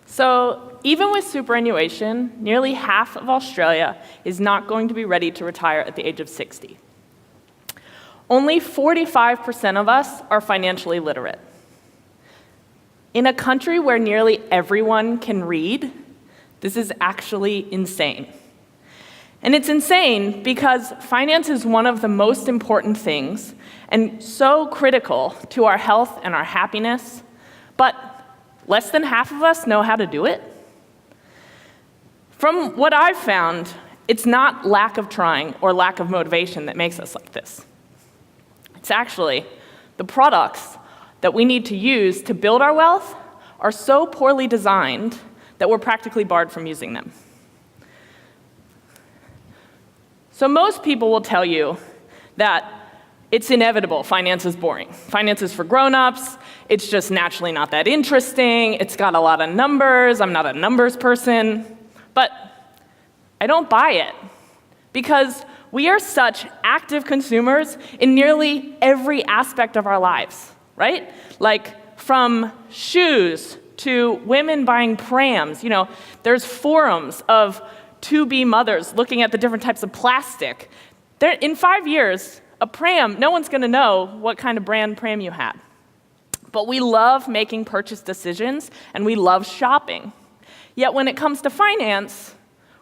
So even with superannuation, nearly half of Australia is not going to be ready to retire at the age of 60. Only 45% of us are financially literate. In a country where nearly everyone can read, this is actually insane. And it's insane because finance is one of the most important things and so critical to our health and our happiness, but less than half of us know how to do it. From what I've found, it's not lack of trying or lack of motivation that makes us like this. It's actually the products that we need to use to build our wealth are so poorly designed that we're practically barred from using them. So most people will tell you that it's inevitable, finance is boring. Finance is for grown-ups, it's just naturally not that interesting, it's got a lot of numbers, I'm not a numbers person. But I don't buy it, because we are such active consumers in nearly every aspect of our lives, right? Like from shoes to women buying prams, there's forums of to-be mothers looking at the different types of plastic. In 5 years, a pram, no one's gonna know what kind of brand pram you had. But we love making purchase decisions, and we love shopping. Yet when it comes to finance,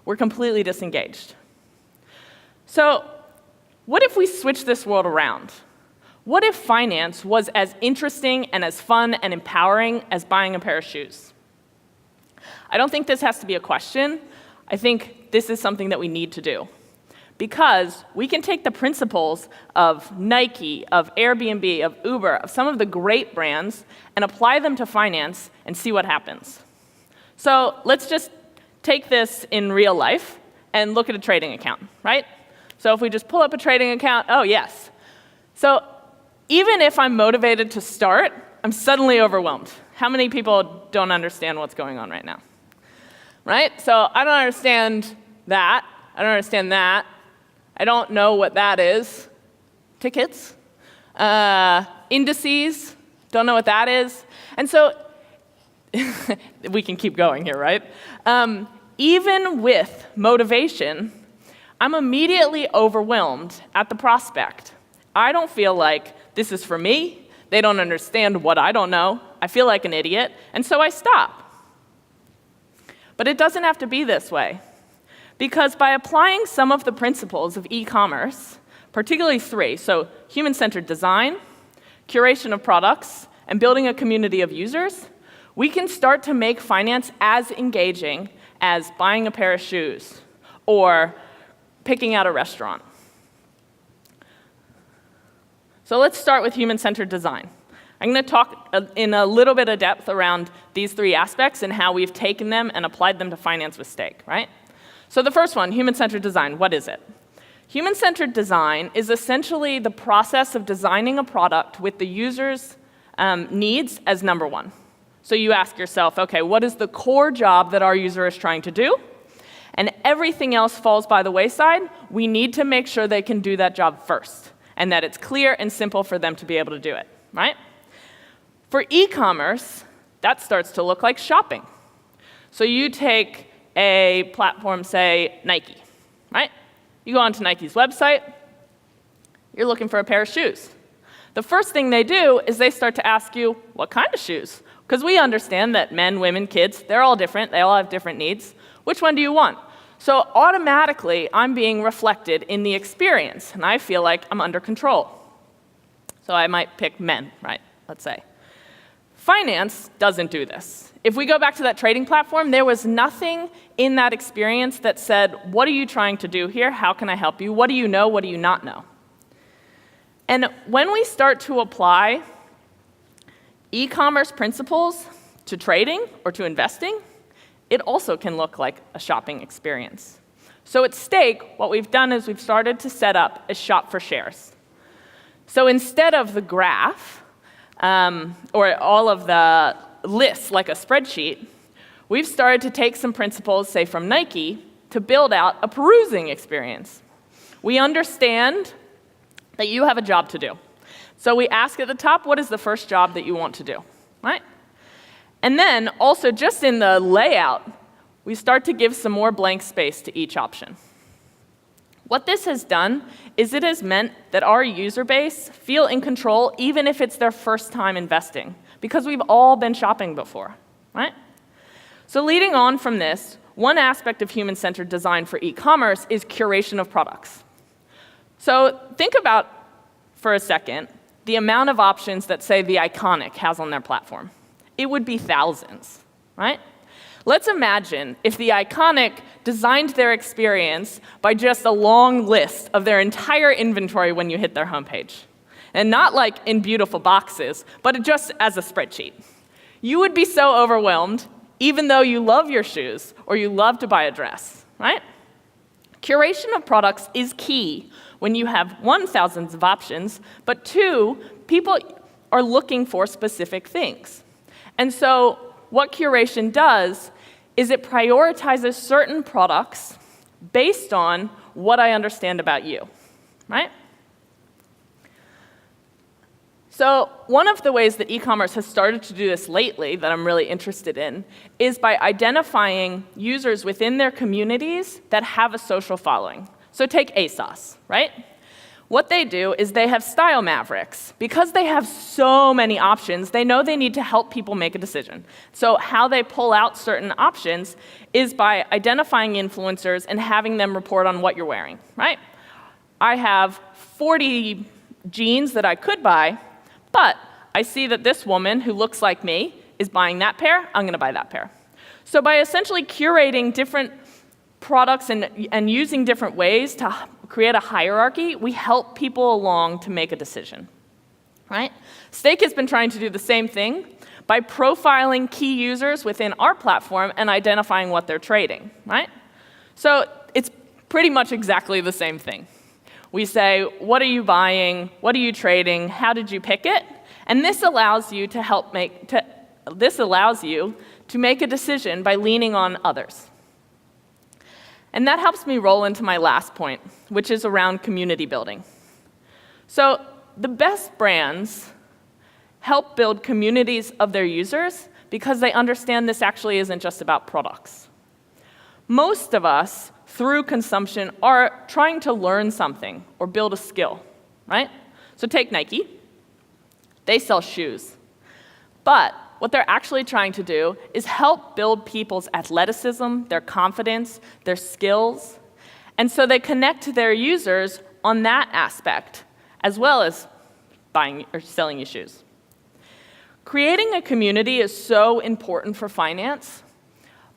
we're completely disengaged. So what if we switch this world around? What if finance was as interesting and as fun and empowering as buying a pair of shoes? I don't think this has to be a question. I think this is something that we need to do. Because we can take the principles of Nike, of Airbnb, of Uber, of some of the great brands, and apply them to finance and see what happens. So let's just take this in real life and look at a trading account, right? So if we just pull up a trading account, oh yes. So even if I'm motivated to start, I'm suddenly overwhelmed. How many people don't understand what's going on right now? Right? So I don't understand that. I don't understand that. I don't know what that is. Tickets. Indices. Don't know what that is. And so we can keep going here, right? Even with motivation, I'm immediately overwhelmed at the prospect. I don't feel like this is for me. They don't understand what I don't know. I feel like an idiot, and so I stop. But it doesn't have to be this way. Because by applying some of the principles of e-commerce, particularly 3, so human-centered design, curation of products, and building a community of users, we can start to make finance as engaging as buying a pair of shoes or picking out a restaurant. So let's start with human-centered design. I'm going to talk in a little bit of depth around these 3 aspects and how we've taken them and applied them to finance with stake, right? So the first one, human-centered design, what is it? Human-centered design is essentially the process of designing a product with the user's needs as number 1. So you ask yourself, okay, what is the core job that our user is trying to do? And everything else falls by the wayside. We need to make sure they can do that job first, and that it's clear and simple for them to be able to do it, right? For e-commerce, that starts to look like shopping. So you take a platform, say Nike, right? You go onto Nike's website, you're looking for a pair of shoes. The first thing they do is they start to ask you, what kind of shoes? Because we understand that men, women, kids, they're all different, they all have different needs. Which one do you want? So automatically, I'm being reflected in the experience, and I feel like I'm under control. So I might pick men, right, let's say. Finance doesn't do this. If we go back to that trading platform, there was nothing in that experience that said, what are you trying to do here? How can I help you? What do you know? What do you not know? And when we start to apply e-commerce principles to trading or to investing, it also can look like a shopping experience. So at stake, what we've done is we've started to set up a shop for shares. So instead of the graph, or all of the lists like a spreadsheet, we've started to take some principles, say from Nike, to build out a perusing experience. We understand that you have a job to do. So we ask at the top, what is the first job that you want to do, right? And then also just in the layout, we start to give some more blank space to each option. What this has done is it has meant that our user base feel in control even if it's their first time investing, because we've all been shopping before, right? So leading on from this, one aspect of human-centered design for e-commerce is curation of products. So think about, for a second, the amount of options that, say, The Iconic has on their platform. It would be thousands, right? Let's imagine if The Iconic designed their experience by just a long list of their entire inventory when you hit their homepage. And not like in beautiful boxes, but just as a spreadsheet. You would be so overwhelmed, even though you love your shoes or you love to buy a dress, right? Curation of products is key when you have, one, thousands of options, but two, people are looking for specific things. And so what curation does is it prioritizes certain products based on what I understand about you, right? So one of the ways that e-commerce has started to do this lately that I'm really interested in is by identifying users within their communities that have a social following. So take ASOS, right? What they do is they have style mavericks. Because they have so many options, they know they need to help people make a decision. So how they pull out certain options is by identifying influencers and having them report on what you're wearing, right? I have 40 jeans that I could buy, but I see that this woman who looks like me is buying that pair, I'm gonna buy that pair. So by essentially curating different products and using different ways to create a hierarchy, we help people along to make a decision, right? Steak has been trying to do the same thing by profiling key users within our platform and identifying what they're trading, right? So it's pretty much exactly the same thing. We say, what are you buying? What are you trading? How did you pick it? And this allows you to make a decision by leaning on others. And that helps me roll into my last point, which is around community building. So the best brands help build communities of their users because they understand this actually isn't just about products. Most of us, through consumption, are trying to learn something or build a skill, right? So take Nike. They sell shoes. But what they're actually trying to do is help build people's athleticism, their confidence, their skills. And so they connect to their users on that aspect, as well as buying or selling you shoes. Creating a community is so important for finance,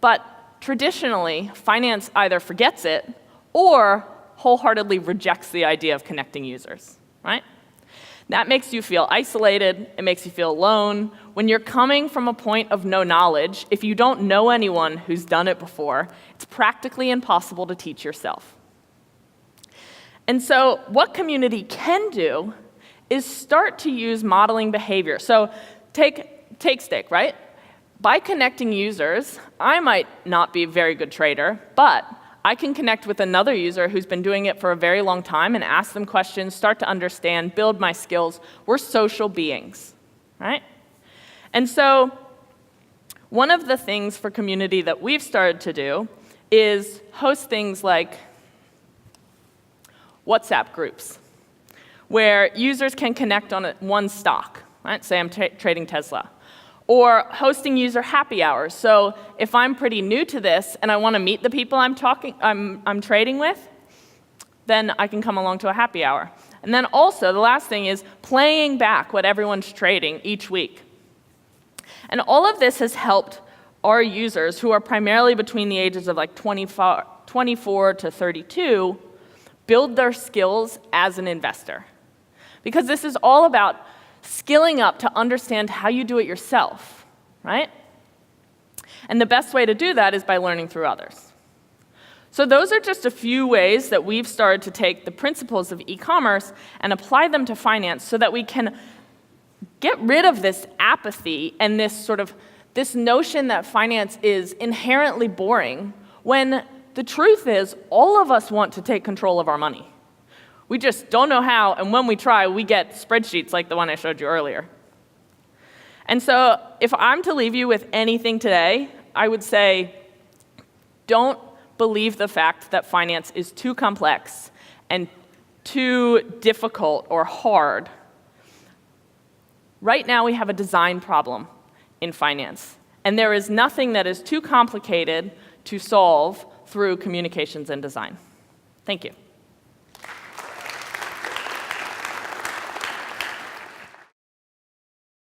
but traditionally, finance either forgets it or wholeheartedly rejects the idea of connecting users, right? That makes you feel isolated, it makes you feel alone. When you're coming from a point of no knowledge, if you don't know anyone who's done it before, it's practically impossible to teach yourself. And so what community can do is start to use modeling behavior. So take Steak, right? By connecting users, I might not be a very good trader, but I can connect with another user who's been doing it for a very long time and ask them questions, start to understand, build my skills. We're social beings, right? And so one of the things for community that we've started to do is host things like WhatsApp groups, where users can connect on one stock, right? Say I'm trading Tesla. Or hosting user happy hours. So if I'm pretty new to this and I want to meet the people I'm trading with, then I can come along to a happy hour. And then also, the last thing is playing back what everyone's trading each week. And all of this has helped our users, who are primarily between the ages of like 24 to 32, build their skills as an investor. Because this is all about skilling up to understand how you do it yourself, right? And the best way to do that is by learning through others. So those are just a few ways that we've started to take the principles of e-commerce and apply them to finance so that we can get rid of this apathy and this notion that finance is inherently boring, when the truth is all of us want to take control of our money. We just don't know how, and when we try, we get spreadsheets like the one I showed you earlier. And so if I'm to leave you with anything today, I would say don't believe the fact that finance is too complex and too difficult or hard. Right now we have a design problem in finance, and there is nothing that is too complicated to solve through communications and design. Thank you.